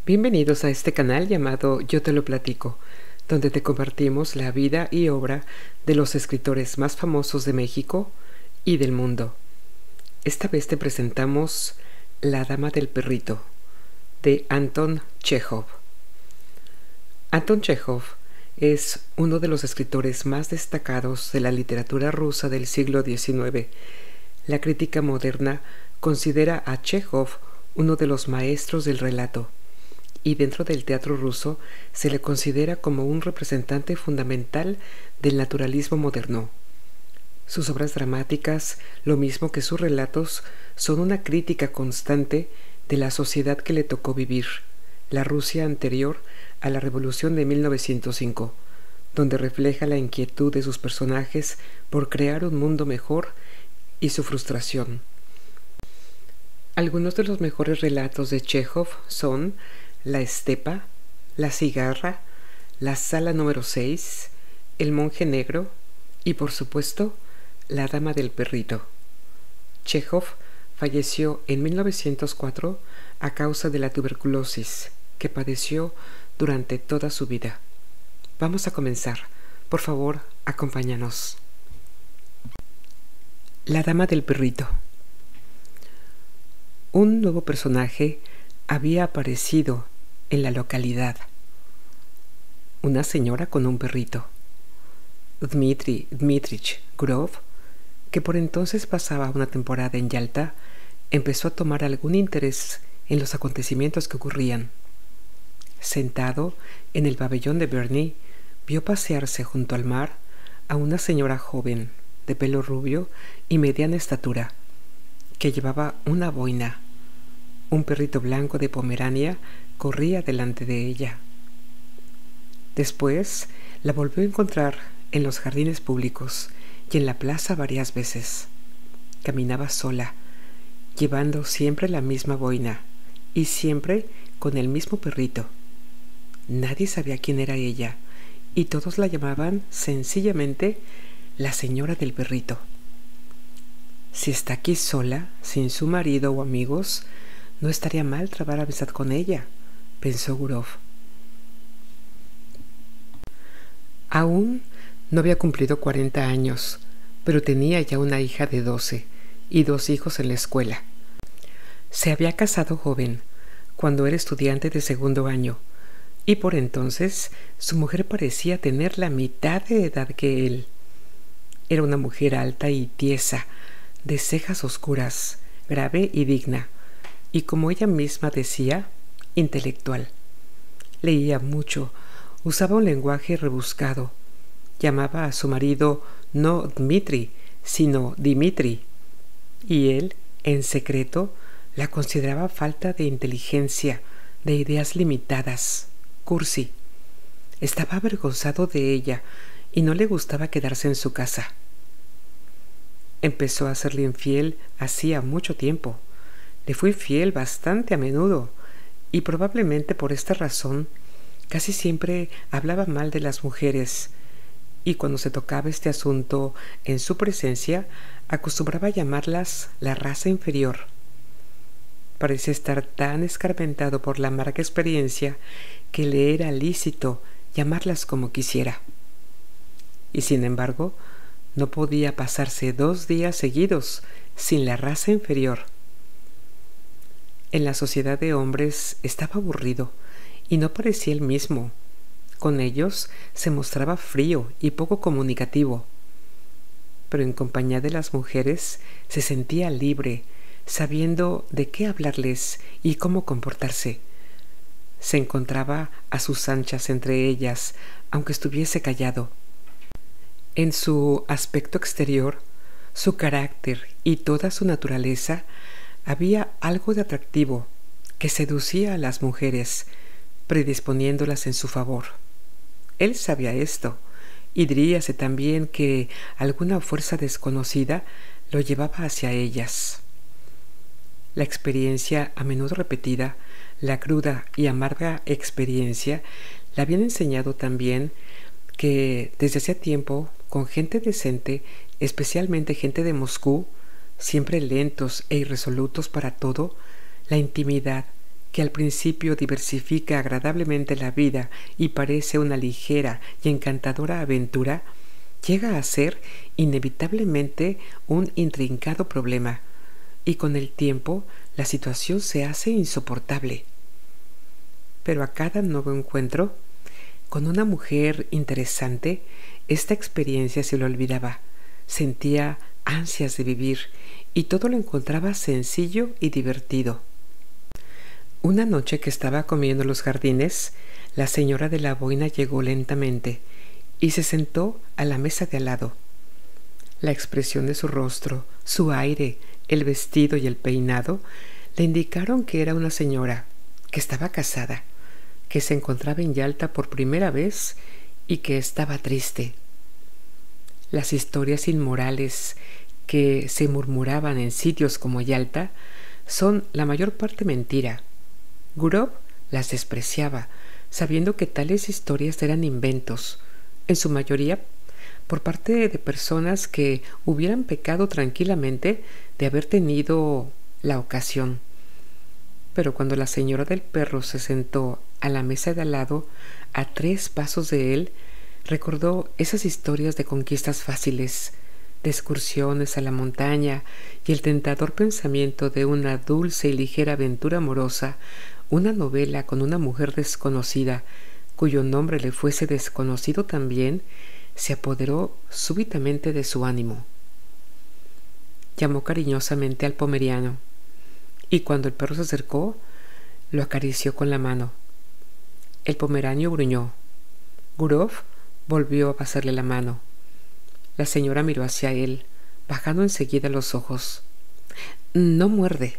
Bienvenidos a este canal llamado Yo te lo platico, donde te compartimos la vida y obra de los escritores más famosos de México y del mundo. Esta vez te presentamos La Dama del Perrito, de Anton Chejov. Anton Chejov es uno de los escritores más destacados de la literatura rusa del siglo XIX. La crítica moderna considera a Chejov uno de los maestros del relato, y dentro del teatro ruso se le considera como un representante fundamental del naturalismo moderno. Sus obras dramáticas, lo mismo que sus relatos, son una crítica constante de la sociedad que le tocó vivir, la Rusia anterior a la Revolución de 1905, donde refleja la inquietud de sus personajes por crear un mundo mejor y su frustración. Algunos de los mejores relatos de Chejov son La Estepa, La Cigarra, La Sala número 6, El Monje Negro y, por supuesto, La Dama del Perrito. Chejov falleció en 1904 a causa de la tuberculosis que padeció durante toda su vida. Vamos a comenzar. Por favor, acompáñanos. La Dama del Perrito. Un nuevo personaje había aparecido en la localidad. Una señora con un perrito. Dmitri Dmitrich Gurov, que por entonces pasaba una temporada en Yalta, empezó a tomar algún interés en los acontecimientos que ocurrían. Sentado en el pabellón de Berny, vio pasearse junto al mar a una señora joven, de pelo rubio y mediana estatura, que llevaba una boina. Un perrito blanco de Pomerania corría delante de ella. Después la volvió a encontrar en los jardines públicos y en la plaza varias veces. Caminaba sola, llevando siempre la misma boina y siempre con el mismo perrito. Nadie sabía quién era ella y todos la llamaban sencillamente la señora del perrito. Si está aquí sola, sin su marido o amigos, no estaría mal trabar amistad con ella, pensó Gurov. Aún no había cumplido 40 años, pero tenía ya una hija de 12 y 2 hijos en la escuela. Se había casado joven, cuando era estudiante de segundo año, y por entonces su mujer parecía tener la mitad de edad que él. Era una mujer alta y tiesa, de cejas oscuras, grave y digna, y como ella misma decía, intelectual. Leía mucho, usaba un lenguaje rebuscado, llamaba a su marido no Dmitri, sino Dimitri, y él, en secreto, la consideraba falta de inteligencia, de ideas limitadas, cursi. Estaba avergonzado de ella y no le gustaba quedarse en su casa. Empezó a serle infiel hacía mucho tiempo. Le fui fiel bastante a menudo, y probablemente por esta razón casi siempre hablaba mal de las mujeres, y cuando se tocaba este asunto en su presencia, acostumbraba llamarlas la raza inferior. Parece estar tan escarmentado por la amarga experiencia que le era lícito llamarlas como quisiera. Y sin embargo, no podía pasarse 2 días seguidos sin la raza inferior. En la sociedad de hombres estaba aburrido y no parecía el mismo. Con ellos se mostraba frío y poco comunicativo. Pero en compañía de las mujeres se sentía libre, sabiendo de qué hablarles y cómo comportarse. Se encontraba a sus anchas entre ellas, aunque estuviese callado. En su aspecto exterior, su carácter y toda su naturaleza, había algo de atractivo que seducía a las mujeres, predisponiéndolas en su favor. Él sabía esto, y diríase también que alguna fuerza desconocida lo llevaba hacia ellas. La experiencia a menudo repetida, la cruda y amarga experiencia, le habían enseñado también que desde hacía tiempo, con gente decente, especialmente gente de Moscú, siempre lentos e irresolutos para todo, la intimidad que al principio diversifica agradablemente la vida y parece una ligera y encantadora aventura, llega a ser inevitablemente un intrincado problema, y con el tiempo la situación se hace insoportable. Pero a cada nuevo encuentro con una mujer interesante, esta experiencia se lo olvidaba. Sentía ansias de vivir y todo lo encontraba sencillo y divertido. Una noche que estaba comiendo en los jardines, la señora de la boina llegó lentamente y se sentó a la mesa de al lado. La expresión de su rostro, su aire, el vestido y el peinado le indicaron que era una señora, que estaba casada, que se encontraba en Yalta por primera vez y que estaba triste. Las historias inmorales que se murmuraban en sitios como Yalta son la mayor parte mentira. Gurov las despreciaba, sabiendo que tales historias eran inventos, en su mayoría por parte de personas que hubieran pecado tranquilamente de haber tenido la ocasión. Pero cuando la señora del perro se sentó a la mesa de al lado, a 3 pasos de él, recordó esas historias de conquistas fáciles, de excursiones a la montaña y el tentador pensamiento de una dulce y ligera aventura amorosa, una novela con una mujer desconocida, cuyo nombre le fuese desconocido también, se apoderó súbitamente de su ánimo. Llamó cariñosamente al pomeriano, y cuando el perro se acercó, lo acarició con la mano. El pomerania gruñó. Gurov volvió a pasarle la mano. La señora miró hacia él, bajando enseguida los ojos. «No muerde»,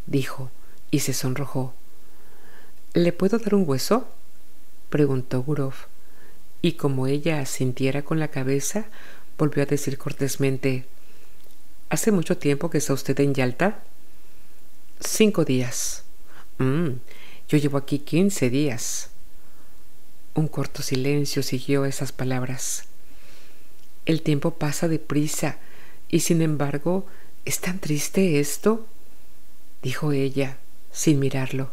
dijo, y se sonrojó. «¿Le puedo dar un hueso?», preguntó Gurov, y como ella asintiera con la cabeza, volvió a decir cortésmente: «¿Hace mucho tiempo que está usted en Yalta?». «5 días». Yo llevo aquí 15 días. Un corto silencio siguió esas palabras. «El tiempo pasa deprisa, y sin embargo, ¿es tan triste esto?», dijo ella, sin mirarlo.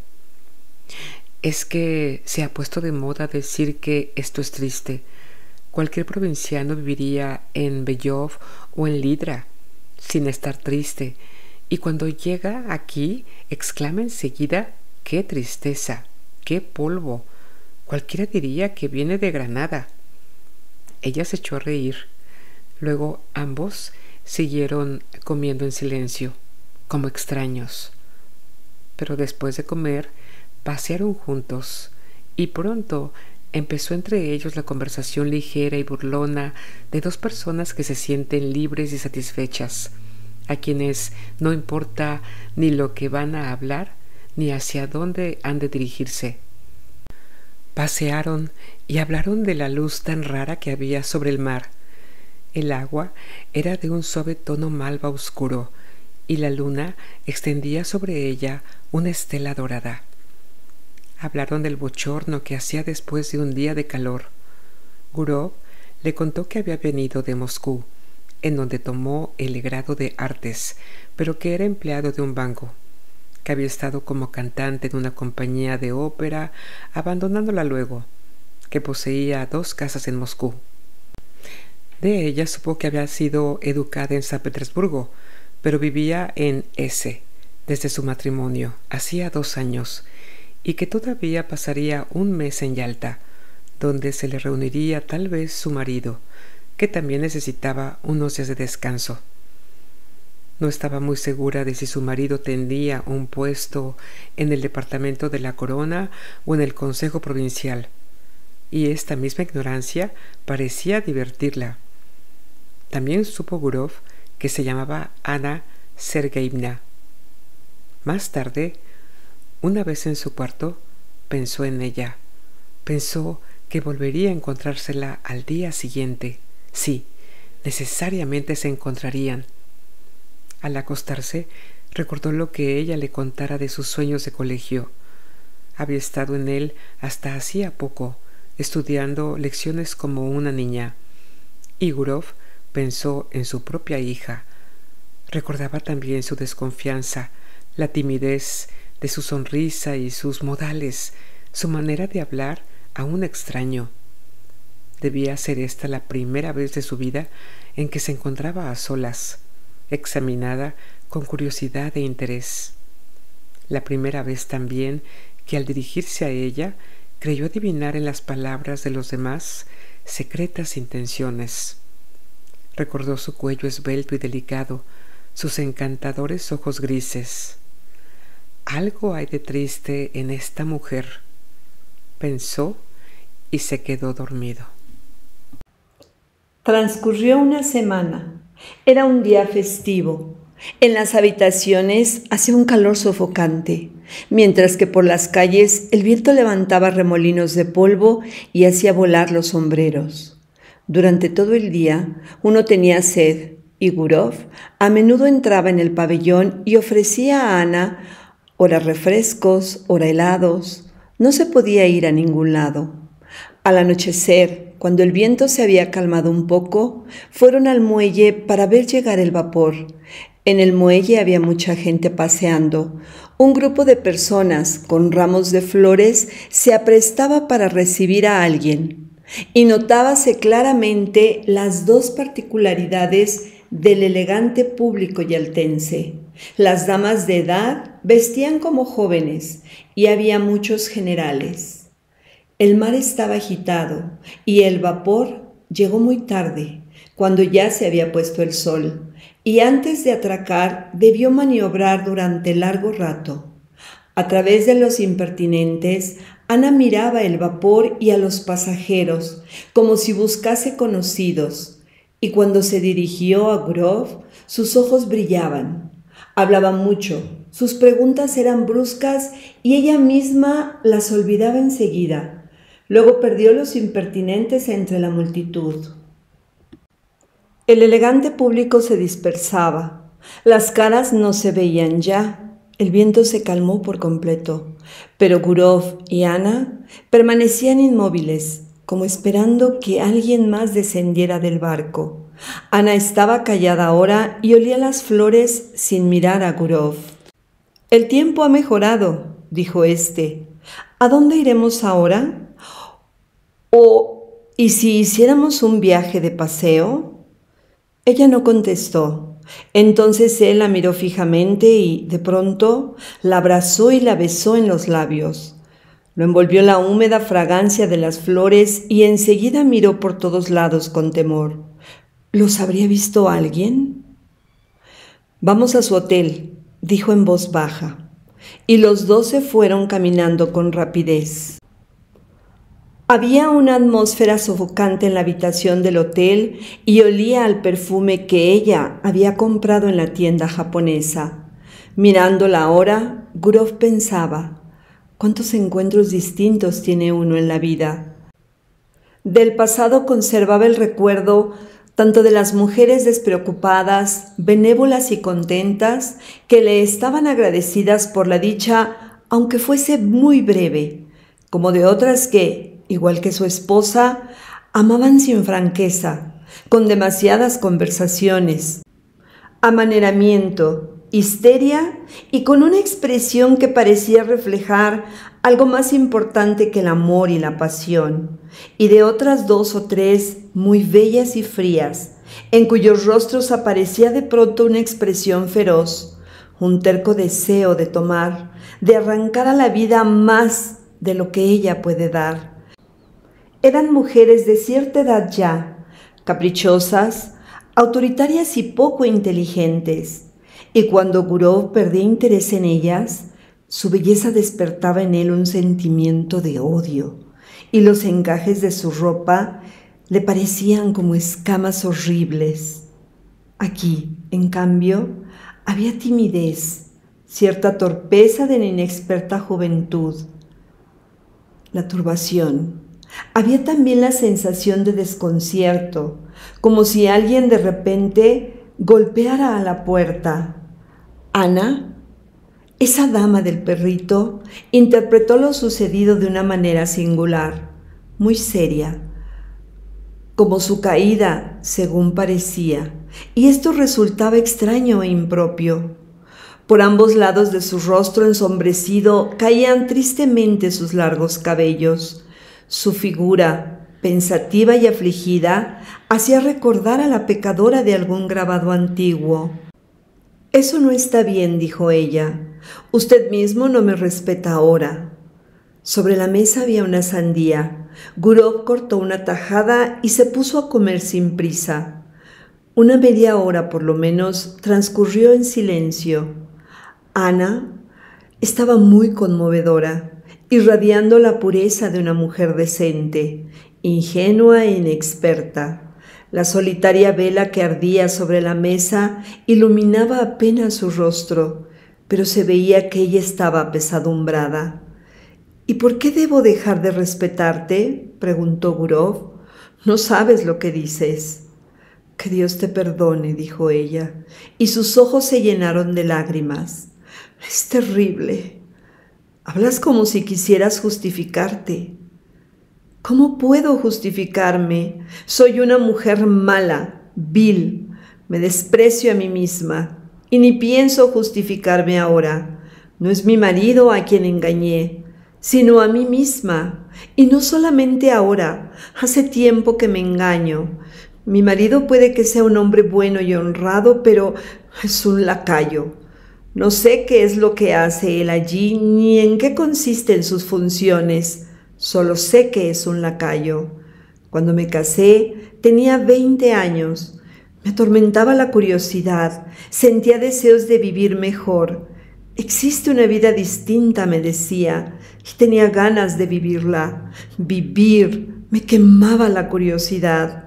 «Es que se ha puesto de moda decir que esto es triste. Cualquier provinciano viviría en Bellov o en Lidra sin estar triste, y cuando llega aquí exclama enseguida: ¡qué tristeza! ¡Qué polvo! Cualquiera diría que viene de Granada». Ella se echó a reír. Luego ambos siguieron comiendo en silencio, como extraños. Pero después de comer, pasearon juntos, y pronto empezó entre ellos la conversación ligera y burlona de 2 personas que se sienten libres y satisfechas, a quienes no importa ni lo que van a hablar, ni hacia dónde han de dirigirse. Pasearon y hablaron de la luz tan rara que había sobre el mar. El agua era de un suave tono malva oscuro, y la luna extendía sobre ella una estela dorada. Hablaron del bochorno que hacía después de un día de calor. Gurov le contó que había venido de Moscú, en donde tomó el grado de artes, pero que era empleado de un banco, que había estado como cantante en una compañía de ópera, abandonándola luego, que poseía 2 casas en Moscú. De ella supo que había sido educada en San Petersburgo, pero vivía en S desde su matrimonio, hacía 2 años, y que todavía pasaría un mes en Yalta, donde se le reuniría tal vez su marido, que también necesitaba unos días de descanso. No estaba muy segura de si su marido tendría un puesto en el departamento de la Corona o en el Consejo Provincial, y esta misma ignorancia parecía divertirla. También supo Gurov que se llamaba Ana Sergeyevna. Más tarde, una vez en su cuarto, pensó en ella. Pensó que volvería a encontrársela al día siguiente. Sí, necesariamente se encontrarían. Al acostarse, recordó lo que ella le contara de sus sueños de colegio. Había estado en él hasta hacía poco, estudiando lecciones como una niña. Y Gurov pensó en su propia hija. Recordaba también su desconfianza, la timidez de su sonrisa y sus modales, su manera de hablar a un extraño. Debía ser esta la primera vez de su vida en que se encontraba a solas, examinada con curiosidad e interés. La primera vez también que al dirigirse a ella creyó adivinar en las palabras de los demás secretas intenciones. Recordó su cuello esbelto y delicado, sus encantadores ojos grises. Algo hay de triste en esta mujer, pensó y se quedó dormido. Transcurrió una semana. Era un día festivo. En las habitaciones hacía un calor sofocante, mientras que por las calles el viento levantaba remolinos de polvo y hacía volar los sombreros. Durante todo el día uno tenía sed y Gurov a menudo entraba en el pabellón y ofrecía a Ana ora refrescos, ora helados. No se podía ir a ningún lado. Al anochecer, cuando el viento se había calmado un poco, fueron al muelle para ver llegar el vapor. En el muelle había mucha gente paseando. Un grupo de personas con ramos de flores se aprestaba para recibir a alguien. Y notábase claramente las dos particularidades del elegante público yaltense. Las damas de edad vestían como jóvenes y había muchos generales. El mar estaba agitado y el vapor llegó muy tarde, cuando ya se había puesto el sol, y antes de atracar debió maniobrar durante largo rato. A través de los impertinentes, Ana miraba el vapor y a los pasajeros, como si buscase conocidos, y cuando se dirigió a Gurov, sus ojos brillaban. Hablaba mucho, sus preguntas eran bruscas y ella misma las olvidaba enseguida. Luego perdió los impertinentes entre la multitud. El elegante público se dispersaba. Las caras no se veían ya. El viento se calmó por completo, pero Gurov y Ana permanecían inmóviles, como esperando que alguien más descendiera del barco. Ana estaba callada ahora y olía las flores sin mirar a Gurov. «El tiempo ha mejorado», dijo éste. «¿A dónde iremos ahora? ¿Y si hiciéramos un viaje de paseo?» Ella no contestó. Entonces él la miró fijamente y, de pronto, la abrazó y la besó en los labios. Lo envolvió la húmeda fragancia de las flores y enseguida miró por todos lados con temor. ¿Los habría visto alguien? «Vamos a su hotel», dijo en voz baja, y los dos se fueron caminando con rapidez. Había una atmósfera sofocante en la habitación del hotel y olía al perfume que ella había comprado en la tienda japonesa. Mirando la hora, Gurov pensaba, ¿cuántos encuentros distintos tiene uno en la vida? Del pasado conservaba el recuerdo tanto de las mujeres despreocupadas, benévolas y contentas, que le estaban agradecidas por la dicha, aunque fuese muy breve, como de otras que, igual que su esposa, amaban sin franqueza, con demasiadas conversaciones, amaneramiento, histeria y con una expresión que parecía reflejar algo más importante que el amor y la pasión, y de otras dos o tres muy bellas y frías, en cuyos rostros aparecía de pronto una expresión feroz, un terco deseo de tomar, de arrancar a la vida más de lo que ella puede dar. Eran mujeres de cierta edad ya, caprichosas, autoritarias y poco inteligentes, y cuando Gurov perdía interés en ellas, su belleza despertaba en él un sentimiento de odio, y los encajes de su ropa le parecían como escamas horribles. Aquí, en cambio, había timidez, cierta torpeza de la inexperta juventud. La turbación. Había también la sensación de desconcierto, como si alguien de repente golpeara a la puerta. Ana, esa dama del perrito, interpretó lo sucedido de una manera singular, muy seria, como su caída, según parecía, y esto resultaba extraño e impropio. Por ambos lados de su rostro ensombrecido caían tristemente sus largos cabellos. Su figura, pensativa y afligida, hacía recordar a la pecadora de algún grabado antiguo. «Eso no está bien», dijo ella. «Usted mismo no me respeta ahora». Sobre la mesa había una sandía. Gurov cortó una tajada y se puso a comer sin prisa. Una media hora por lo menos transcurrió en silencio. Ana estaba muy conmovedora, irradiando la pureza de una mujer decente, ingenua e inexperta. La solitaria vela que ardía sobre la mesa iluminaba apenas su rostro, pero se veía que ella estaba apesadumbrada. «¿Y por qué debo dejar de respetarte?», preguntó Gurov. «No sabes lo que dices». «Que Dios te perdone», dijo ella, y sus ojos se llenaron de lágrimas. «Es terrible. Hablas como si quisieras justificarte». «¿Cómo puedo justificarme? Soy una mujer mala, vil. Me desprecio a mí misma y ni pienso justificarme ahora. No es mi marido a quien engañé, sino a mí misma. Y no solamente ahora, hace tiempo que me engaño. Mi marido puede que sea un hombre bueno y honrado, pero es un lacayo. No sé qué es lo que hace él allí, ni en qué consisten sus funciones. Solo sé que es un lacayo. Cuando me casé, tenía 20 años. Me atormentaba la curiosidad, sentía deseos de vivir mejor. Existe una vida distinta, me decía, y tenía ganas de vivirla. Vivir, me quemaba la curiosidad.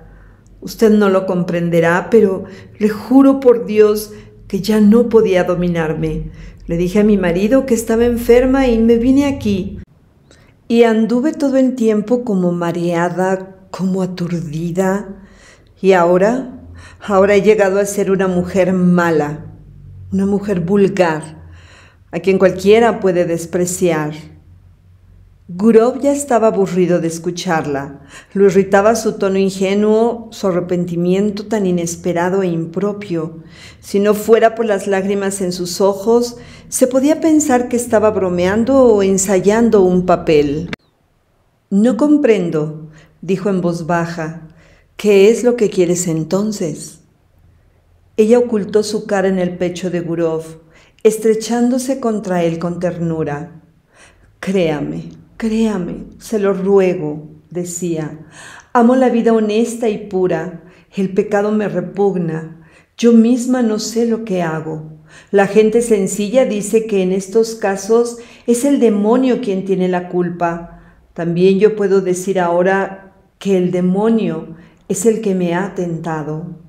Usted no lo comprenderá, pero le juro por Dios que ya no podía dominarme. Le dije a mi marido que estaba enferma y me vine aquí. Y anduve todo el tiempo como mareada, como aturdida. Y ahora he llegado a ser una mujer mala, una mujer vulgar, a quien cualquiera puede despreciar. Gurov ya estaba aburrido de escucharla. Lo irritaba su tono ingenuo, su arrepentimiento tan inesperado e impropio. Si no fuera por las lágrimas en sus ojos, se podía pensar que estaba bromeando o ensayando un papel. «No comprendo», dijo en voz baja. «¿Qué es lo que quieres entonces?». Ella ocultó su cara en el pecho de Gurov, estrechándose contra él con ternura. «Créame, se lo ruego», decía. «Amo la vida honesta y pura. El pecado me repugna. Yo misma no sé lo que hago. La gente sencilla dice que en estos casos es el demonio quien tiene la culpa. También yo puedo decir ahora que el demonio es el que me ha tentado».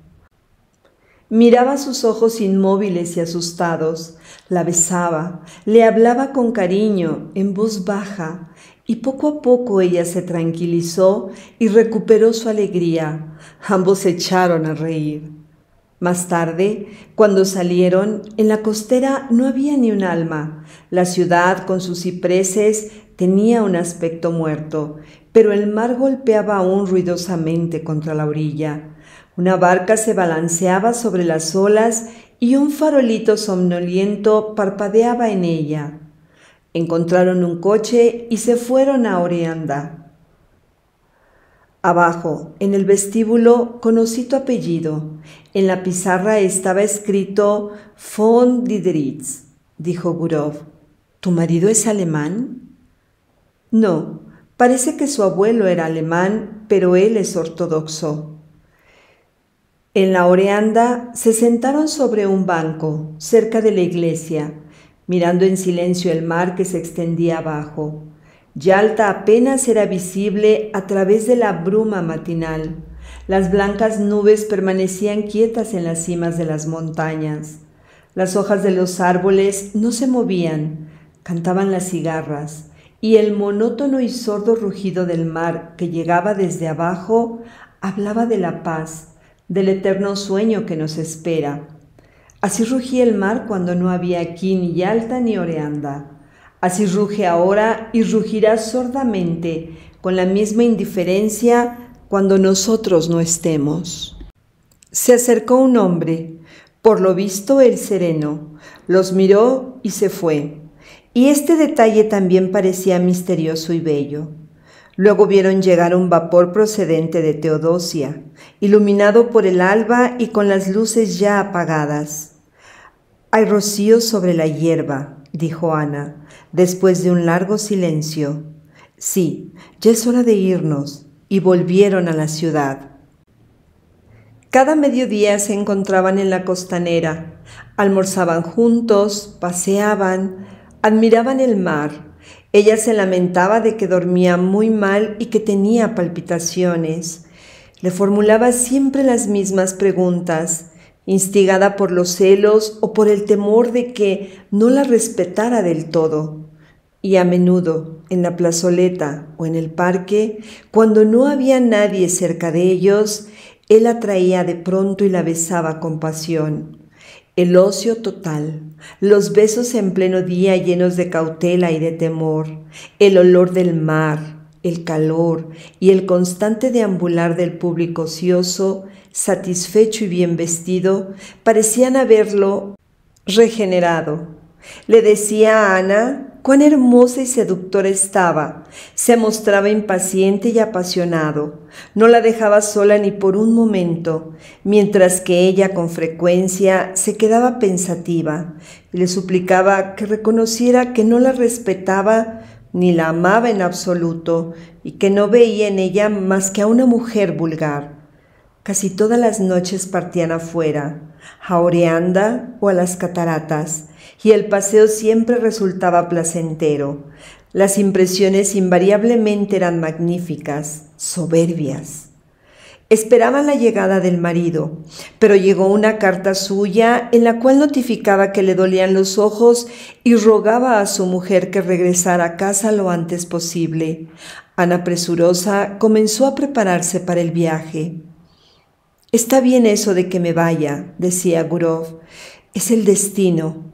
Miraba sus ojos inmóviles y asustados, la besaba, le hablaba con cariño, en voz baja, y poco a poco ella se tranquilizó y recuperó su alegría. Ambos se echaron a reír. Más tarde, cuando salieron, en la costera no había ni un alma. La ciudad, con sus cipreses, tenía un aspecto muerto, pero el mar golpeaba aún ruidosamente contra la orilla. Una barca se balanceaba sobre las olas y un farolito somnoliento parpadeaba en ella. Encontraron un coche y se fueron a Oreanda. Abajo, en el vestíbulo, conocí tu apellido. En la pizarra estaba escrito von Dideritz, dijo Gurov. ¿Tu marido es alemán? No, parece que su abuelo era alemán, pero él es ortodoxo. En la Oreanda se sentaron sobre un banco, cerca de la iglesia, mirando en silencio el mar que se extendía abajo. Yalta apenas era visible a través de la bruma matinal. Las blancas nubes permanecían quietas en las cimas de las montañas. Las hojas de los árboles no se movían, cantaban las cigarras, y el monótono y sordo rugido del mar que llegaba desde abajo hablaba de la paz, del eterno sueño que nos espera. Así rugía el mar cuando no había aquí ni Yalta ni Oreanda. Así ruge ahora y rugirá sordamente, con la misma indiferencia, cuando nosotros no estemos. Se acercó un hombre. Por lo visto, el sereno los miró y se fue, y este detalle también parecía misterioso y bello. Luego vieron llegar un vapor procedente de Teodosia, iluminado por el alba y con las luces ya apagadas. «Hay rocío sobre la hierba», dijo Ana, después de un largo silencio. «Sí, ya es hora de irnos», y volvieron a la ciudad. Cada mediodía se encontraban en la costanera, almorzaban juntos, paseaban, admiraban el mar. Ella se lamentaba de que dormía muy mal y que tenía palpitaciones. Le formulaba siempre las mismas preguntas, instigada por los celos o por el temor de que no la respetara del todo. Y a menudo, en la plazoleta o en el parque, cuando no había nadie cerca de ellos, él la traía de pronto y la besaba con pasión. El ocio total, los besos en pleno día llenos de cautela y de temor, el olor del mar, el calor y el constante deambular del público ocioso, satisfecho y bien vestido, parecían haberlo regenerado. Le decía a Ana cuán hermosa y seductora estaba. Se mostraba impaciente y apasionado. No la dejaba sola ni por un momento, mientras que ella con frecuencia se quedaba pensativa y le suplicaba que reconociera que no la respetaba ni la amaba en absoluto y que no veía en ella más que a una mujer vulgar. Casi todas las noches partían afuera, a Oreanda o a las cataratas, y el paseo siempre resultaba placentero. Las impresiones invariablemente eran magníficas, soberbias. Esperaban la llegada del marido, pero llegó una carta suya en la cual notificaba que le dolían los ojos y rogaba a su mujer que regresara a casa lo antes posible. Ana, presurosa, comenzó a prepararse para el viaje. «Está bien eso de que me vaya», decía Gurov, «es el destino».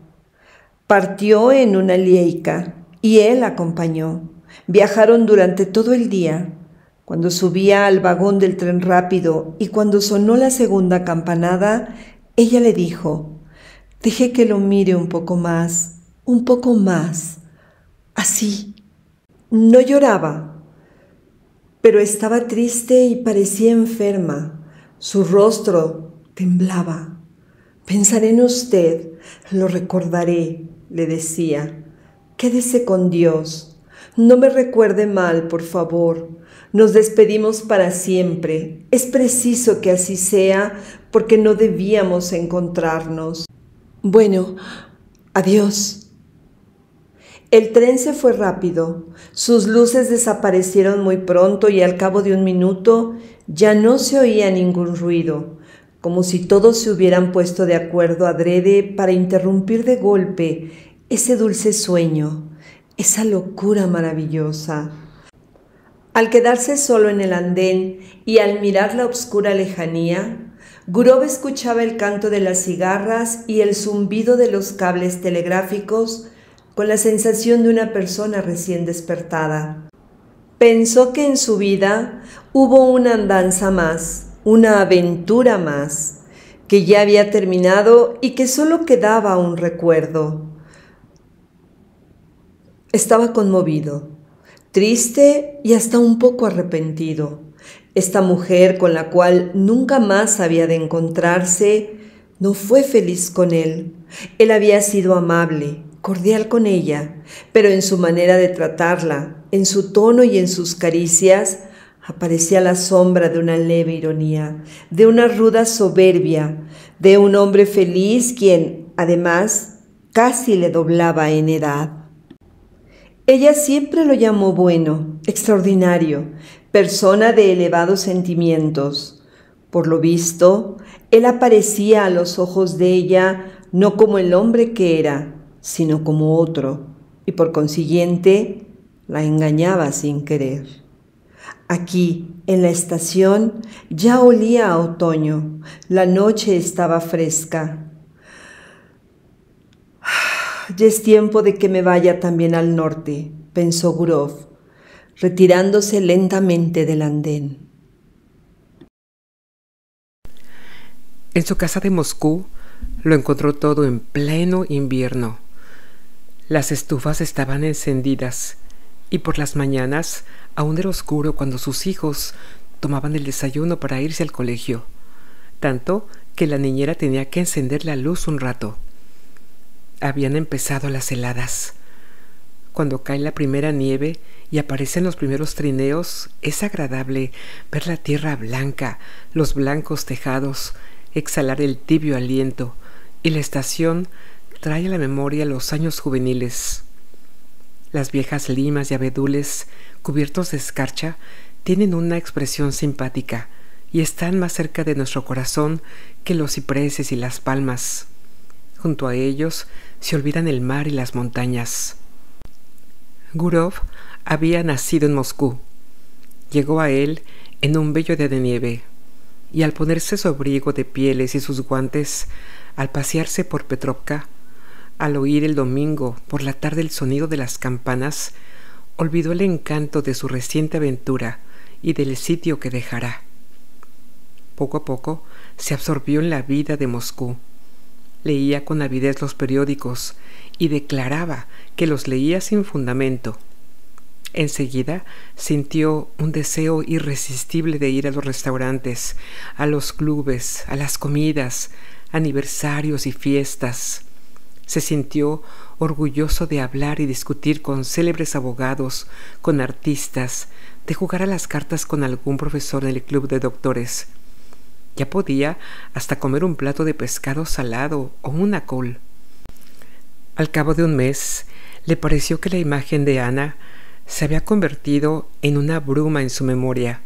Partió en una lieica y él acompañó. Viajaron durante todo el día. Cuando subía al vagón del tren rápido y cuando sonó la segunda campanada, ella le dijo: «Deje que lo mire un poco más, así». No lloraba, pero estaba triste y parecía enferma. Su rostro temblaba. «Pensaré en usted, lo recordaré», le decía. «Quédese con Dios. No me recuerde mal, por favor. Nos despedimos para siempre. Es preciso que así sea, porque no debíamos encontrarnos. Bueno, adiós». El tren se fue rápido. Sus luces desaparecieron muy pronto y al cabo de un minuto ya no se oía ningún ruido, como si todos se hubieran puesto de acuerdo adrede para interrumpir de golpe ese dulce sueño, esa locura maravillosa. Al quedarse solo en el andén y al mirar la obscura lejanía, Gurov escuchaba el canto de las cigarras y el zumbido de los cables telegráficos con la sensación de una persona recién despertada. Pensó que en su vida hubo una andanza más, una aventura más, que ya había terminado y que solo quedaba un recuerdo. Estaba conmovido, triste y hasta un poco arrepentido. Esta mujer con la cual nunca más había de encontrarse no fue feliz con él. Él había sido amable, cordial con ella, pero en su manera de tratarla, en su tono y en sus caricias, aparecía la sombra de una leve ironía, de una ruda soberbia, de un hombre feliz quien, además, casi le doblaba en edad. Ella siempre lo llamó bueno, extraordinario, persona de elevados sentimientos. Por lo visto, él aparecía a los ojos de ella no como el hombre que era, sino como otro, y por consiguiente la engañaba sin querer. Aquí, en la estación, ya olía a otoño, la noche estaba fresca. «Ya es tiempo de que me vaya también al norte», pensó Gurov, retirándose lentamente del andén. En su casa de Moscú, lo encontró todo en pleno invierno. Las estufas estaban encendidas y por las mañanas aún era oscuro cuando sus hijos tomaban el desayuno para irse al colegio, tanto que la niñera tenía que encender la luz un rato. Habían empezado las heladas. Cuando cae la primera nieve y aparecen los primeros trineos, es agradable ver la tierra blanca, los blancos tejados, exhalar el tibio aliento, y la estación trae a la memoria los años juveniles. Las viejas limas y abedules, cubiertos de escarcha, tienen una expresión simpática y están más cerca de nuestro corazón que los cipreses y las palmas. Junto a ellos se olvidan el mar y las montañas. Gurov había nacido en Moscú. Llegó a él en un bello día de nieve, y al ponerse su abrigo de pieles y sus guantes, al pasearse por Petrovka, al oír el domingo por la tarde el sonido de las campanas, olvidó el encanto de su reciente aventura y del sitio que dejará. Poco a poco se absorbió en la vida de Moscú. Leía con avidez los periódicos y declaraba que los leía sin fundamento. Enseguida sintió un deseo irresistible de ir a los restaurantes, a los clubes, a las comidas, aniversarios y fiestas. Se sintió orgulloso de hablar y discutir con célebres abogados, con artistas, de jugar a las cartas con algún profesor en el club de doctores. Ya podía hasta comer un plato de pescado salado o una col. Al cabo de un mes, le pareció que la imagen de Ana se había convertido en una bruma en su memoria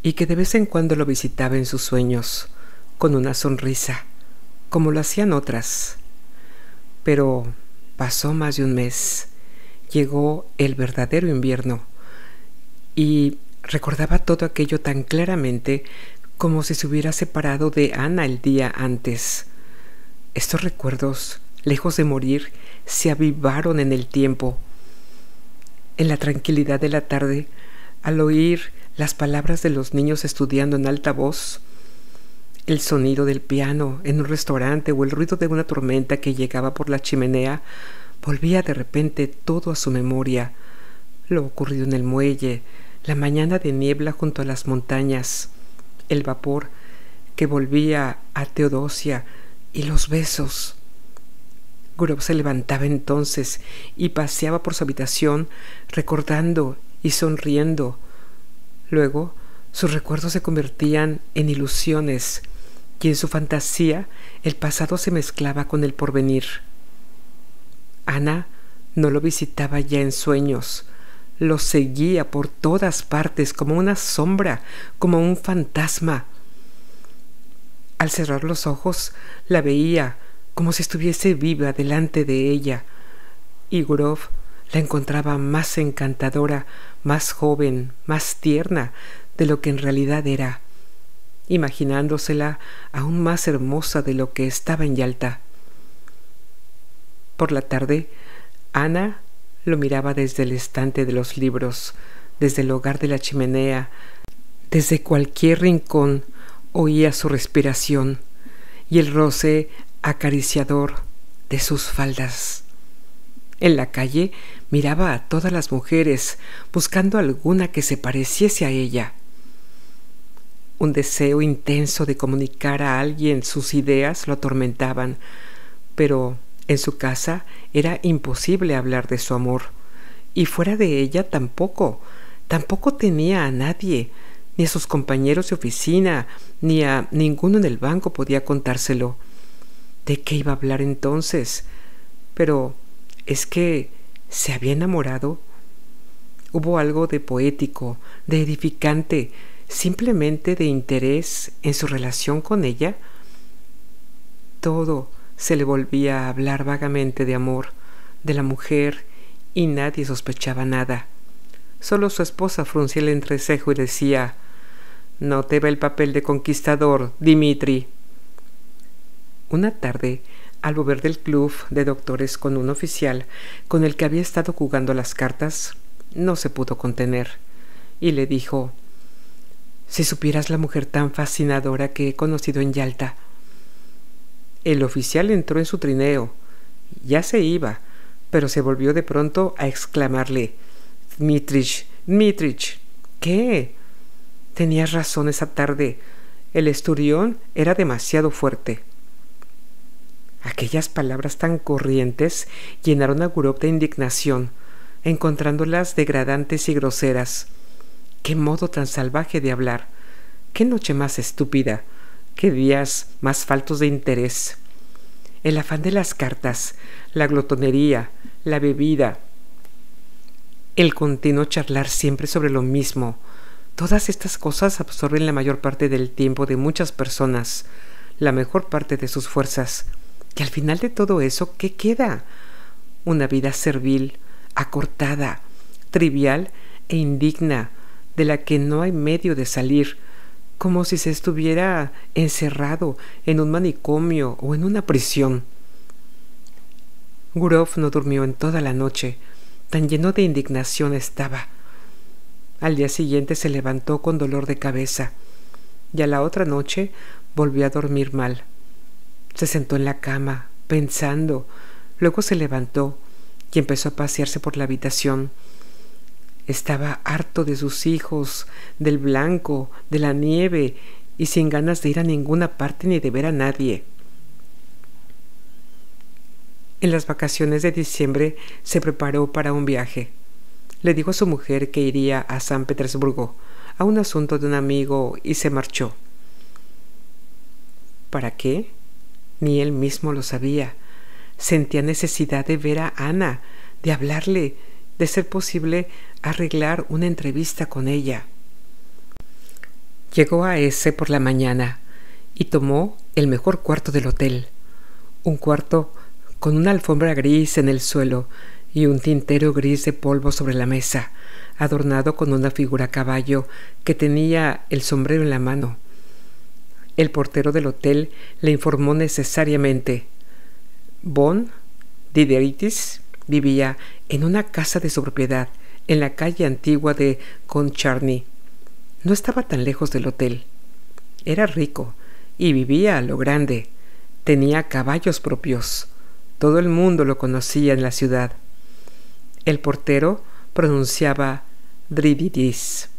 y que de vez en cuando lo visitaba en sus sueños, con una sonrisa, como lo hacían otras. Pero pasó más de un mes. Llegó el verdadero invierno y recordaba todo aquello tan claramente como si se hubiera separado de Ana el día antes. Estos recuerdos, lejos de morir, se avivaron en el tiempo. En la tranquilidad de la tarde, al oír las palabras de los niños estudiando en alta voz, el sonido del piano en un restaurante o el ruido de una tormenta que llegaba por la chimenea, volvía de repente todo a su memoria, lo ocurrido en el muelle, la mañana de niebla junto a las montañas, el vapor que volvía a Teodosia y los besos. Gurov se levantaba entonces y paseaba por su habitación recordando y sonriendo. Luego sus recuerdos se convertían en ilusiones y en su fantasía el pasado se mezclaba con el porvenir. Ana no lo visitaba ya en sueños, lo seguía por todas partes como una sombra, como un fantasma. Al cerrar los ojos la veía como si estuviese viva delante de ella, y Gurov la encontraba más encantadora, más joven, más tierna de lo que en realidad era, imaginándosela aún más hermosa de lo que estaba en Yalta. Por la tarde, Ana lo miraba desde el estante de los libros, desde el hogar de la chimenea, desde cualquier rincón oía su respiración y el roce acariciador de sus faldas. En la calle miraba a todas las mujeres, buscando alguna que se pareciese a ella. Un deseo intenso de comunicar a alguien sus ideas lo atormentaban, pero en su casa era imposible hablar de su amor, y fuera de ella tampoco tenía a nadie, ni a sus compañeros de oficina, ni a ninguno en el banco podía contárselo. ¿De qué iba a hablar entonces? Pero es que se había enamorado. Hubo algo de poético, de edificante, simplemente de interés en su relación con ella. Todo se le volvía a hablar vagamente de amor, de la mujer, y nadie sospechaba nada. Solo su esposa fruncía el entrecejo y decía: «No te va el papel de conquistador, Dimitri». Una tarde, al volver del club de doctores con un oficial con el que había estado jugando las cartas, no se pudo contener y le dijo: «Si supieras la mujer tan fascinadora que he conocido en Yalta». El oficial entró en su trineo. Ya se iba, pero se volvió de pronto a exclamarle: «Dmitrich, Dmitrich». «¿Qué?». «Tenías razón esa tarde. El esturión era demasiado fuerte». Aquellas palabras tan corrientes llenaron a Gurov de indignación, encontrándolas degradantes y groseras. ¡Qué modo tan salvaje de hablar! ¡Qué noche más estúpida! ¡Qué días más faltos de interés! El afán de las cartas, la glotonería, la bebida, el continuo charlar siempre sobre lo mismo, todas estas cosas absorben la mayor parte del tiempo de muchas personas, la mejor parte de sus fuerzas. Y al final de todo eso, ¿qué queda? Una vida servil, acortada, trivial e indigna, de la que no hay medio de salir, como si se estuviera encerrado en un manicomio o en una prisión. Gurov no durmió en toda la noche, tan lleno de indignación estaba. Al día siguiente se levantó con dolor de cabeza, y a la otra noche volvió a dormir mal. Se sentó en la cama, pensando, luego se levantó y empezó a pasearse por la habitación. Estaba harto de sus hijos, del blanco, de la nieve, y sin ganas de ir a ninguna parte ni de ver a nadie. En las vacaciones de diciembre se preparó para un viaje. Le dijo a su mujer que iría a San Petersburgo, a un asunto de un amigo, y se marchó. ¿Para qué? Ni él mismo lo sabía. Sentía necesidad de ver a Ana, de hablarle, de ser posible arreglar una entrevista con ella. Llegó a ese por la mañana y tomó el mejor cuarto del hotel, un cuarto con una alfombra gris en el suelo y un tintero gris de polvo sobre la mesa, adornado con una figura a caballo que tenía el sombrero en la mano. El portero del hotel le informó necesariamente. Von Diderits vivía en una casa de su propiedad en la calle antigua de Koncharny. No estaba tan lejos del hotel. Era rico y vivía a lo grande. Tenía caballos propios. Todo el mundo lo conocía en la ciudad. El portero pronunciaba Drididis.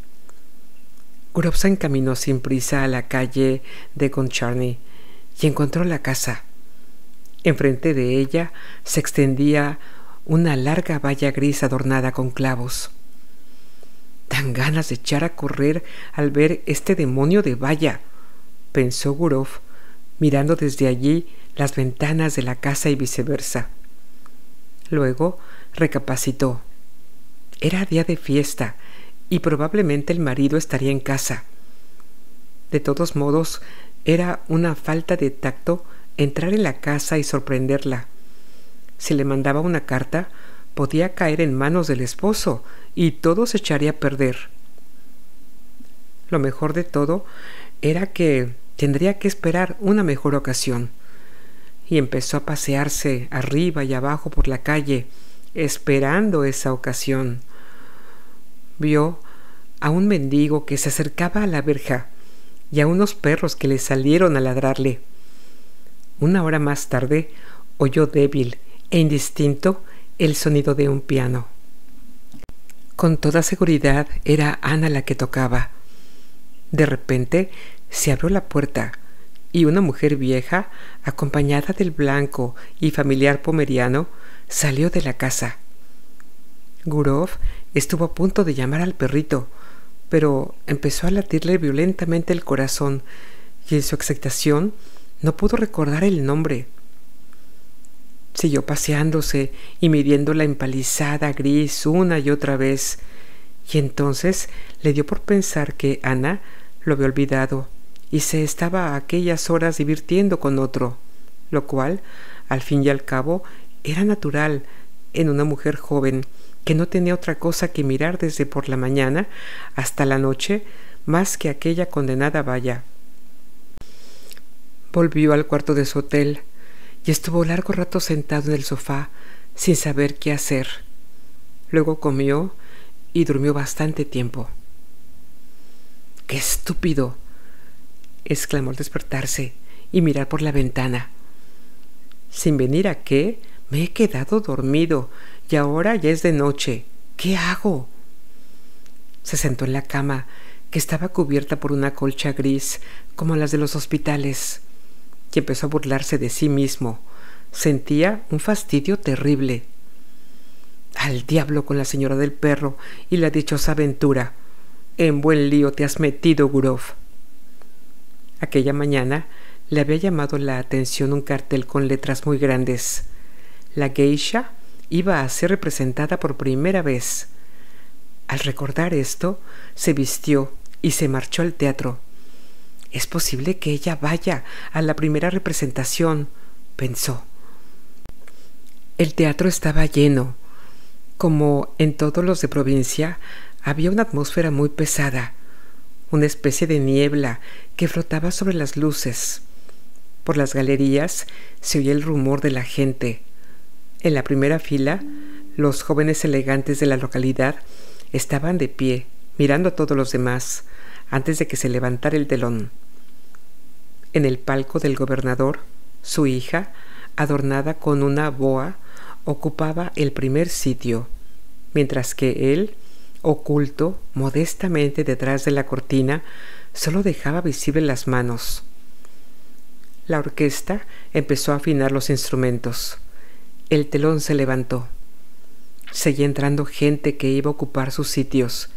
Gurov se encaminó sin prisa a la calle de Koncharny y encontró la casa. Enfrente de ella se extendía una larga valla gris adornada con clavos. «Dan ganas de echar a correr al ver este demonio de valla», pensó Gurov, mirando desde allí las ventanas de la casa y viceversa. Luego recapacitó. Era día de fiesta y probablemente el marido estaría en casa. De todos modos, era una falta de tacto entrar en la casa y sorprenderla. Si le mandaba una carta, podía caer en manos del esposo y todo se echaría a perder. Lo mejor de todo era que tendría que esperar una mejor ocasión. Y empezó a pasearse arriba y abajo por la calle, esperando esa ocasión. Vio a un mendigo que se acercaba a la verja y a unos perros que le salieron a ladrarle. Una hora más tarde oyó débil e indistinto el sonido de un piano. Con toda seguridad era Ana la que tocaba. De repente se abrió la puerta y una mujer vieja, acompañada del blanco y familiar pomeriano, salió de la casa. Gurov estuvo a punto de llamar al perrito, pero empezó a latirle violentamente el corazón y en su excitación no pudo recordar el nombre. Siguió paseándose y midiendo la empalizada gris una y otra vez, y entonces le dio por pensar que Ana lo había olvidado y se estaba a aquellas horas divirtiendo con otro, lo cual, al fin y al cabo, era natural en una mujer joven que no tenía otra cosa que mirar desde por la mañana hasta la noche más que aquella condenada valla. Volvió al cuarto de su hotel y estuvo largo rato sentado en el sofá sin saber qué hacer. Luego comió y durmió bastante tiempo. ¡Qué estúpido!, exclamó al despertarse y mirar por la ventana. ¿Sin venir a qué? Me he quedado dormido y ahora ya es de noche. ¿Qué hago? Se sentó en la cama, que estaba cubierta por una colcha gris, como las de los hospitales, y empezó a burlarse de sí mismo. Sentía un fastidio terrible. Al diablo con la señora del perro y la dichosa aventura. En buen lío te has metido, Gurov. Aquella mañana le había llamado la atención un cartel con letras muy grandes. La geisha iba a ser representada por primera vez. Al recordar esto, se vistió y se marchó al teatro. «Es posible que ella vaya a la primera representación», pensó. El teatro estaba lleno. Como en todos los de provincia, había una atmósfera muy pesada, una especie de niebla que flotaba sobre las luces. Por las galerías se oía el rumor de la gente. En la primera fila, los jóvenes elegantes de la localidad estaban de pie, mirando a todos los demás, antes de que se levantara el telón. En el palco del gobernador, su hija, adornada con una boa, ocupaba el primer sitio, mientras que él, oculto modestamente detrás de la cortina, solo dejaba visibles las manos. La orquesta empezó a afinar los instrumentos. El telón se levantó. Seguía entrando gente que iba a ocupar sus sitios,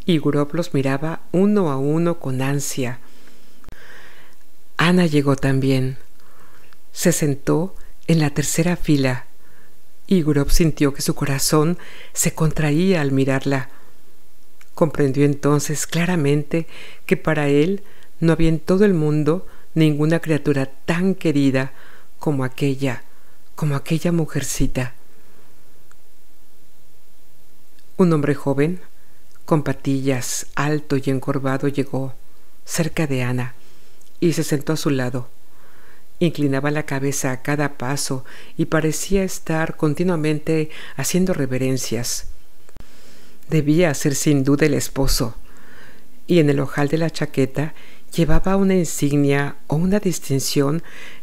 y Gurov los miraba uno a uno con ansia. Ana llegó también. Se sentó en la tercera fila, y Gurov sintió que su corazón se contraía al mirarla. Comprendió entonces claramente que para él no había en todo el mundo ninguna criatura tan querida como aquella mujercita. Un hombre joven, con patillas, alto y encorvado, llegó cerca de Ana y se sentó a su lado. Inclinaba la cabeza a cada paso y parecía estar continuamente haciendo reverencias. Debía ser sin duda el esposo, y en el ojal de la chaqueta llevaba una insignia o una distinción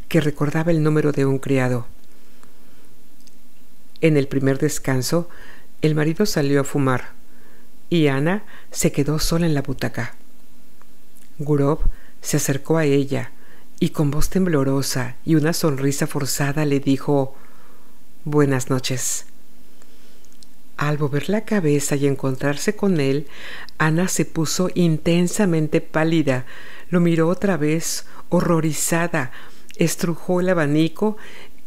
que recordaba el número de un criado. En el primer descanso, el marido salió a fumar, y Ana se quedó sola en la butaca. Gurov se acercó a ella, y con voz temblorosa y una sonrisa forzada le dijo: «Buenas noches». Al volver la cabeza y encontrarse con él, Ana se puso intensamente pálida, lo miró otra vez, horrorizada, estrujó el abanico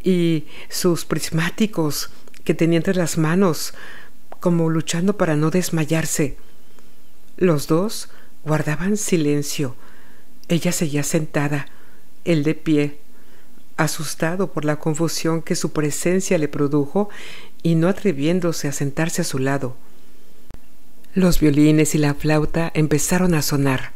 y sus prismáticos que tenía entre las manos, como luchando para no desmayarse. Los dos guardaban silencio. Ella seguía sentada, él de pie, asustado por la confusión que su presencia le produjo y no atreviéndose a sentarse a su lado. Los violines y la flauta empezaron a sonar,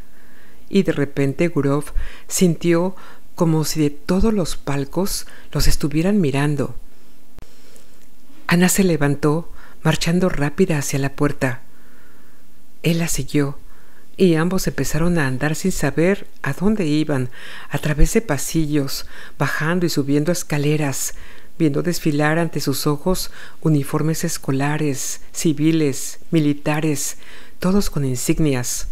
y de repente Gurov sintió como si de todos los palcos los estuvieran mirando. Ana se levantó, marchando rápida hacia la puerta. Él la siguió, y ambos empezaron a andar sin saber a dónde iban, a través de pasillos, bajando y subiendo escaleras, viendo desfilar ante sus ojos uniformes escolares, civiles, militares, todos con insignias.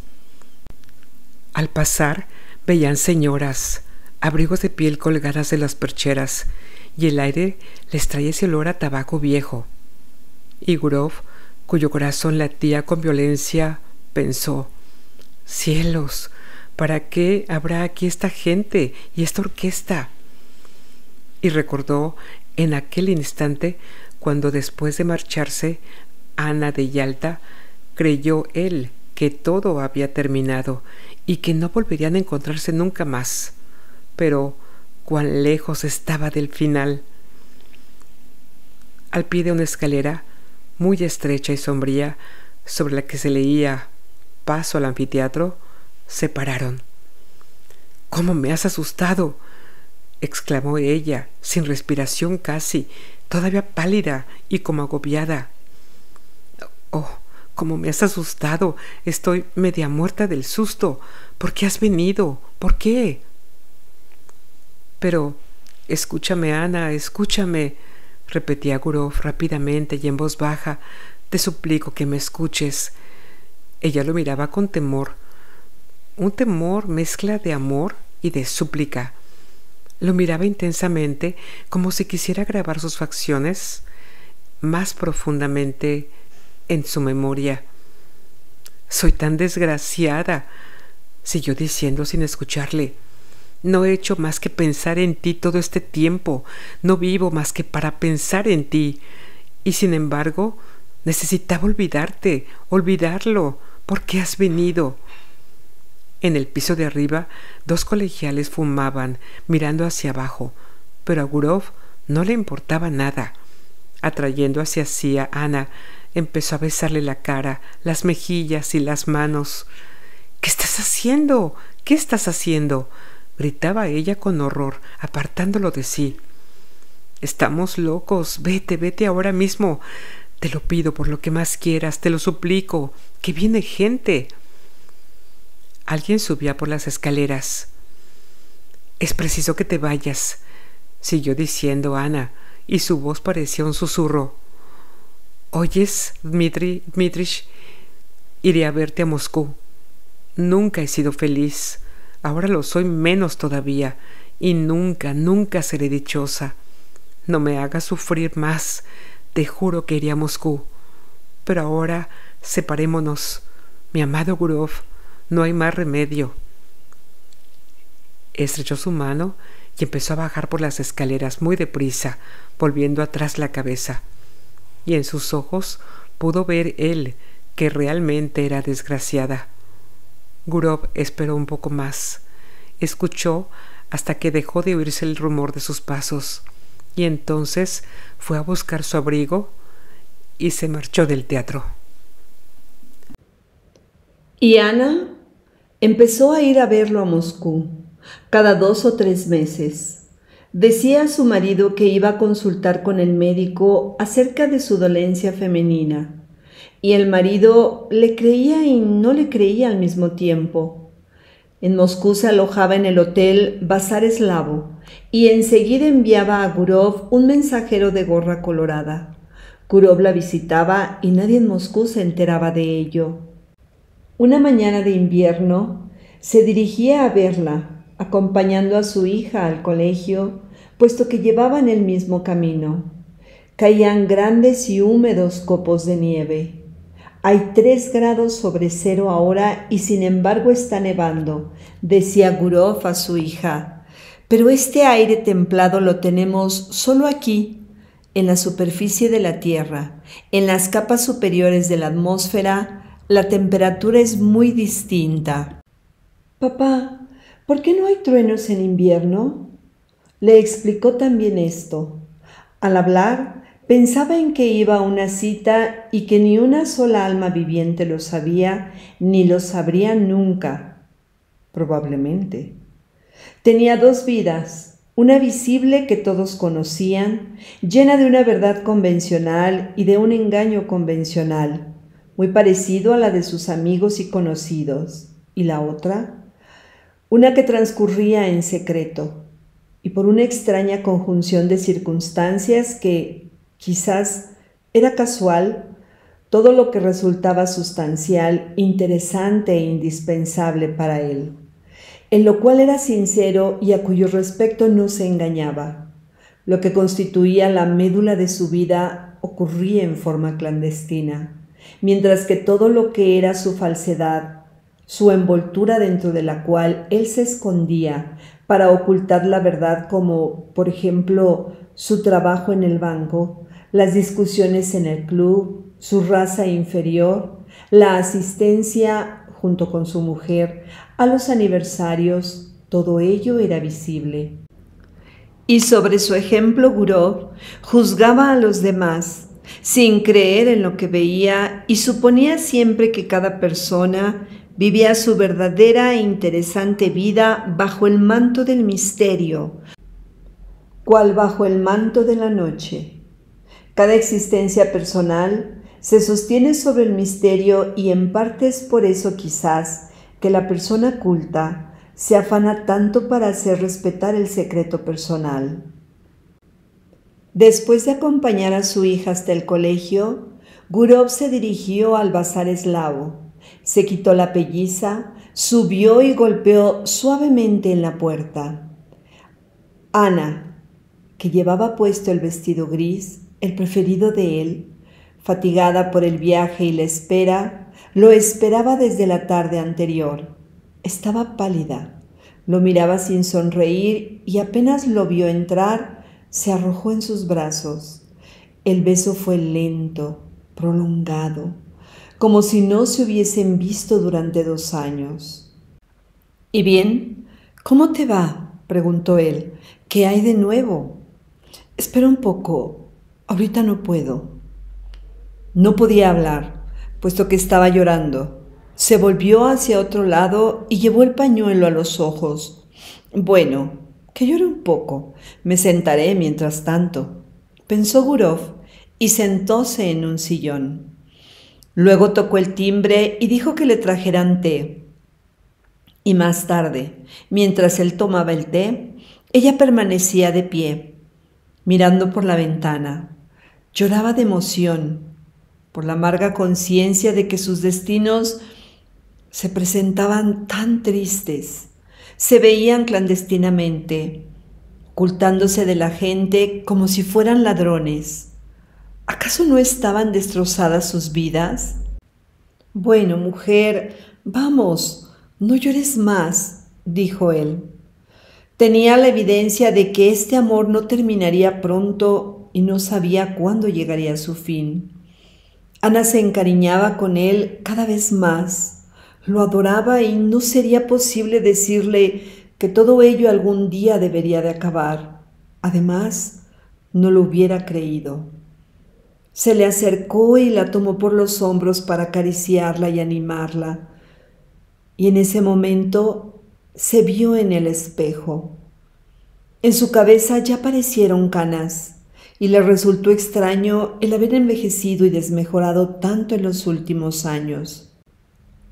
Al pasar veían señoras, abrigos de piel colgadas de las percheras, y el aire les traía ese olor a tabaco viejo. Y Gurov, cuyo corazón latía con violencia, pensó: «Cielos, ¿para qué habrá aquí esta gente y esta orquesta?». Y recordó en aquel instante cuando, después de marcharse Ana de Yalta, creyó él que todo había terminado y que no volverían a encontrarse nunca más. Pero cuán lejos estaba del final. Al pie de una escalera muy estrecha y sombría, sobre la que se leía «Paso al anfiteatro», se pararon. «¿Cómo me has asustado?», exclamó ella, sin respiración casi, todavía pálida y como agobiada. «Oh, cómo me has asustado. Estoy media muerta del susto. ¿Por qué has venido? ¿Por qué?». «Pero, Escúchame, Ana, escúchame, repetía Gurov rápidamente y en voz baja. Te suplico que me escuches. Ella lo miraba con temor, un temor mezcla de amor y de súplica. Lo miraba intensamente, como si quisiera grabar sus facciones más profundamente en su memoria. Soy tan desgraciada, siguió diciendo sin escucharle. No he hecho más que pensar en ti todo este tiempo, no vivo más que para pensar en ti, y sin embargo necesitaba olvidarte, olvidarlo. ¿Por qué has venido? En el piso de arriba, dos colegiales fumaban, mirando hacia abajo, pero a Gurov no le importaba nada. Atrayendo hacia sí a Ana, empezó a besarle la cara, las mejillas y las manos. ¿Qué estás haciendo? ¿Qué estás haciendo?, gritaba ella con horror, apartándolo de sí. Estamos locos. Vete, vete ahora mismo. Te lo pido por lo que más quieras, te lo suplico, que viene gente. Alguien subía por las escaleras. Es preciso que te vayas, siguió diciendo Ana, y su voz parecía un susurro. ¿Oyes, Dmitrich? Iré a verte a Moscú. Nunca he sido feliz. Ahora lo soy menos todavía, y nunca, nunca seré dichosa. No me hagas sufrir más. Te juro que iré a Moscú. Pero ahora separémonos. Mi amado Gurov, no hay más remedio. Estrechó su mano y empezó a bajar por las escaleras muy deprisa, volviendo atrás la cabeza. Y en sus ojos pudo ver él que realmente era desgraciada. Gurov esperó un poco más. Escuchó hasta que dejó de oírse el rumor de sus pasos, y entonces fue a buscar su abrigo y se marchó del teatro. Y Ana empezó a ir a verlo a Moscú, cada 2 o 3 meses. Decía a su marido que iba a consultar con el médico acerca de su dolencia femenina, y el marido le creía y no le creía al mismo tiempo. En Moscú se alojaba en el hotel Bazar Eslavo y enseguida enviaba a Gurov un mensajero de gorra colorada. Gurov la visitaba y nadie en Moscú se enteraba de ello. Una mañana de invierno se dirigía a verla, acompañando a su hija al colegio, puesto que llevaban el mismo camino. Caían grandes y húmedos copos de nieve. Hay 3 grados sobre cero ahora y sin embargo está nevando, decía Gurov a su hija. Pero este aire templado lo tenemos solo aquí, en la superficie de la Tierra. En las capas superiores de la atmósfera, la temperatura es muy distinta. Papá, ¿por qué no hay truenos en invierno? Le explicó también esto. Al hablar, pensaba en que iba a una cita y que ni una sola alma viviente lo sabía, ni lo sabría nunca, probablemente. Tenía 2 vidas, una visible que todos conocían, llena de una verdad convencional y de un engaño convencional, muy parecido a la de sus amigos y conocidos, y la otra, una que transcurría en secreto, y por una extraña conjunción de circunstancias que, quizás era casual, todo lo que resultaba sustancial, interesante e indispensable para él, en lo cual era sincero y a cuyo respecto no se engañaba. Lo que constituía la médula de su vida ocurría en forma clandestina, mientras que todo lo que era su falsedad, su envoltura dentro de la cual él se escondía para ocultar la verdad, como, por ejemplo, su trabajo en el banco, las discusiones en el club, su raza inferior, la asistencia, junto con su mujer, a los aniversarios, todo ello era visible. Y sobre su ejemplo Gurov juzgaba a los demás, sin creer en lo que veía, y suponía siempre que cada persona vivía su verdadera e interesante vida bajo el manto del misterio, cual bajo el manto de la noche. Cada existencia personal se sostiene sobre el misterio y en parte es por eso quizás que la persona culta se afana tanto para hacer respetar el secreto personal. Después de acompañar a su hija hasta el colegio, Gurov se dirigió al bazar eslavo, se quitó la pelliza, subió y golpeó suavemente en la puerta. Ana, que llevaba puesto el vestido gris, el preferido de él, fatigada por el viaje y la espera, lo esperaba desde la tarde anterior. Estaba pálida, lo miraba sin sonreír y apenas lo vio entrar, se arrojó en sus brazos. El beso fue lento, prolongado, como si no se hubiesen visto durante 2 años. «¿Y bien? ¿Cómo te va?», preguntó él. «¿Qué hay de nuevo?». «Espera un poco, ahorita no puedo». No podía hablar, puesto que estaba llorando. Se volvió hacia otro lado y llevó el pañuelo a los ojos. «Bueno, que llore un poco. Me sentaré mientras tanto», pensó Gurov y sentóse en un sillón. Luego tocó el timbre y dijo que le trajeran té. Y más tarde, mientras él tomaba el té, ella permanecía de pie, mirando por la ventana. Lloraba de emoción, por la amarga conciencia de que sus destinos se presentaban tan tristes. Se veían clandestinamente, ocultándose de la gente como si fueran ladrones. ¿Acaso no estaban destrozadas sus vidas? «Bueno, mujer, vamos, no llores más», dijo él. Tenía la evidencia de que este amor no terminaría pronto y no sabía cuándo llegaría a su fin. Ana se encariñaba con él cada vez más, lo adoraba y no sería posible decirle que todo ello algún día debería de acabar. Además, no lo hubiera creído. Se le acercó y la tomó por los hombros para acariciarla y animarla. Y en ese momento se vio en el espejo. En su cabeza ya aparecieron canas y le resultó extraño el haber envejecido y desmejorado tanto en los últimos años.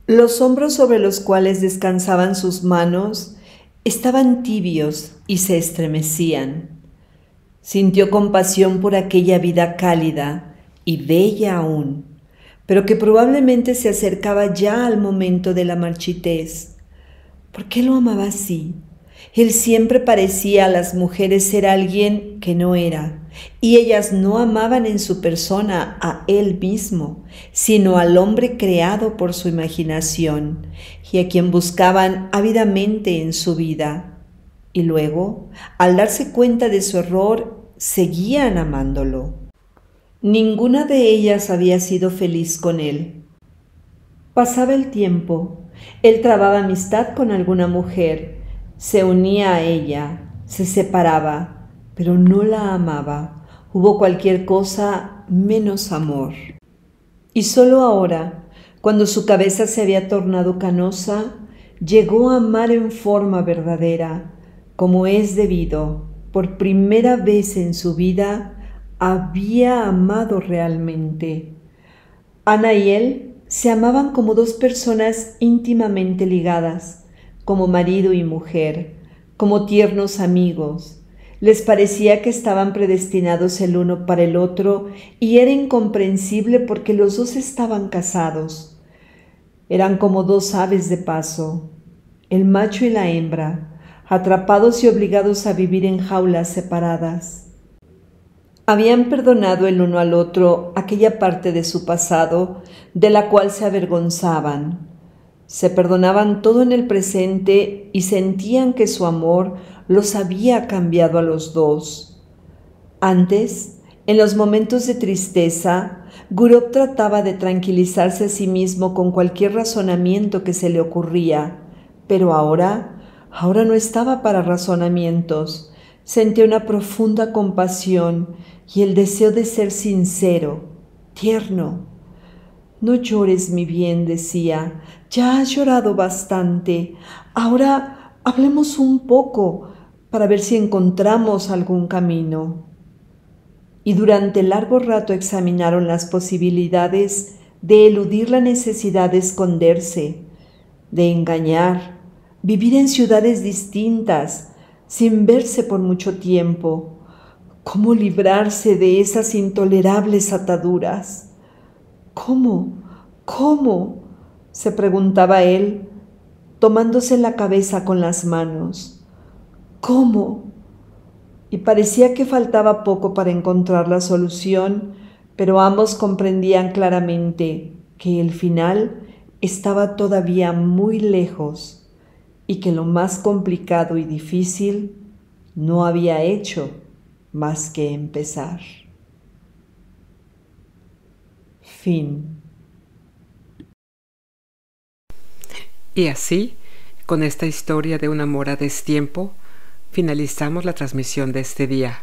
Los hombros sobre los cuales descansaban sus manos estaban tibios y se estremecían. Sintió compasión por aquella vida cálida y bella aún, pero que probablemente se acercaba ya al momento de la marchitez. ¿Por qué lo amaba así? Él siempre parecía a las mujeres ser alguien que no era, y ellas no amaban en su persona a él mismo, sino al hombre creado por su imaginación, y a quien buscaban ávidamente en su vida. Y luego, al darse cuenta de su error, seguían amándolo. Ninguna de ellas había sido feliz con él. Pasaba el tiempo, él trababa amistad con alguna mujer, se unía a ella, se separaba, pero no la amaba. Hubo cualquier cosa menos amor. Y solo ahora, cuando su cabeza se había tornado canosa, llegó a amar en forma verdadera, como es debido. Por primera vez en su vida había amado realmente. Ana y él se amaban como 2 personas íntimamente ligadas, como marido y mujer, como tiernos amigos. Les parecía que estaban predestinados el uno para el otro y era incomprensible porque los dos estaban casados. Eran como 2 aves de paso, el macho y la hembra, atrapados y obligados a vivir en jaulas separadas. Habían perdonado el uno al otro aquella parte de su pasado de la cual se avergonzaban. Se perdonaban todo en el presente y sentían que su amor los había cambiado a los dos. Antes, en los momentos de tristeza, Gurov trataba de tranquilizarse a sí mismo con cualquier razonamiento que se le ocurría, pero ahora no estaba para razonamientos. Sentía una profunda compasión y el deseo de ser sincero, tierno. «No llores, mi bien», decía, «ya has llorado bastante. Ahora hablemos un poco para ver si encontramos algún camino». Y durante largo rato examinaron las posibilidades de eludir la necesidad de esconderse, de engañar, vivir en ciudades distintas, sin verse por mucho tiempo, ¿Cómo librarse de esas intolerables ataduras? ¿Cómo? ¿Cómo? Se preguntaba él, tomándose la cabeza con las manos. ¿Cómo? Y parecía que faltaba poco para encontrar la solución, pero ambos comprendían claramente que el final estaba todavía muy lejos y que lo más complicado y difícil no había hecho más que empezar. Fin. Y así, con esta historia de un amor a destiempo, finalizamos la transmisión de este día.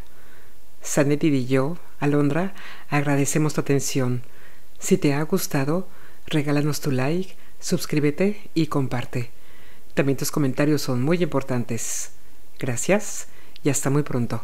Sanet y yo, Alondra, agradecemos tu atención. Si te ha gustado, regálanos tu like, suscríbete y comparte. También tus comentarios son muy importantes. Gracias y hasta muy pronto.